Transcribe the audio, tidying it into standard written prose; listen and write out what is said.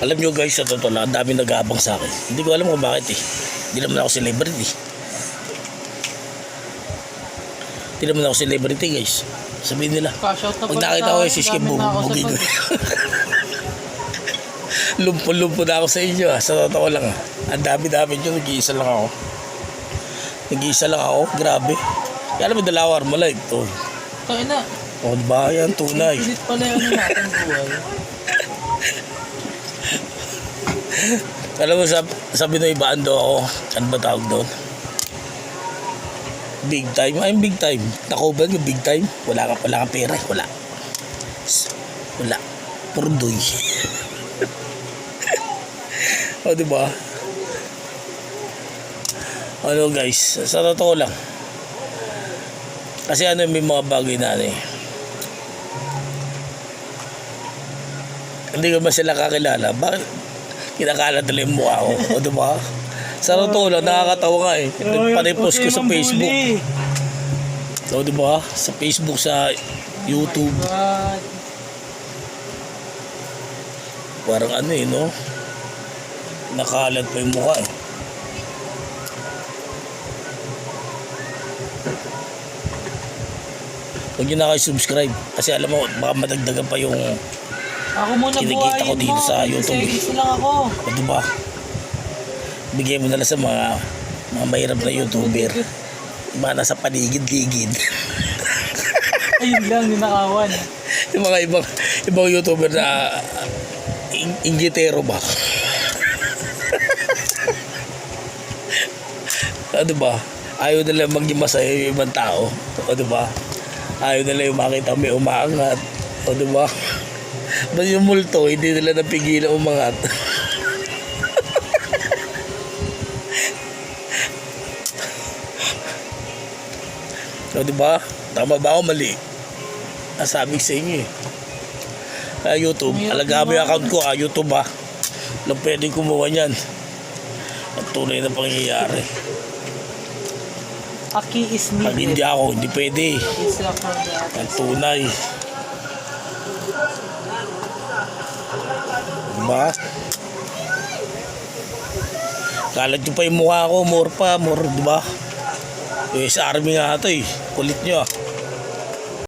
Alam nyo guys, sa totoo lang, ang dami nag-aabang sa akin. Hindi ko alam kung bakit eh. Hindi naman ako celebrity. Hindi naman ako celebrity guys. Sabihin nila, pag nakita ko yung siskip, bugin ko. Lumpo-lumpo na ako sa inyo ah. Sa totoo lang ah. Ang dami-dami nyo, nag-iisa lang ako. Nag-iisa lang ako, grabe. Kaya alam mo, dalawa Armalite to. Tayo na. O diba, yan, tunay. Pilit pala yung ano natin buhay. Alam mo, sabi na ibaan daw ako. Ano ba tawag doon? Big time. Ay, big time. Nakoban yung big time. Wala ka pera. Wala. Purdoy. O, diba? Ano guys, sa totoo lang. Kasi ano, may mga bagay na ano eh. Hindi ko ba sila kakilala? Bakit kinakalat nila yung mukha ko? O diba? Sa totoo lang, nakakatawa nga eh. Panipost ko sa Facebook. O diba? Sa Facebook, sa YouTube. Parang ano eh, no? Nakalat pa yung mukha eh. Huwag nyo na kayo subscribe. Kasi alam mo, baka madagdagan pa yung ako muna kinikita ko dito sa YouTube. Isa lang ako. O diba? Bigay mo na lang sa mga mahirap na YouTuber. Mga nasa paligid-ligid. Ayun lang, ninakawan. Yung mga ibang YouTuber na inggitero ba? O diba? Ayaw nila maging masaya yung ibang tao. O diba? Ayaw nila yung makita may umaangat. O diba? Ba't yung multo, hindi nila napigilan umangat. O diba? Tama ba ako mali? Nasabi sa inyo eh. Kaya YouTube, alagaan mo yung account ko ha, YouTube ha. Walang pwedeng kumuha niyan. Ang tunay na pangyayari. Aki is needed. Pag hindi ako, hindi pwede. It's like for the Ang tunay. Diba? Kalat nyo pa yung mukha ko, more pa, diba? US Army nga ito eh. Kulit nyo ah.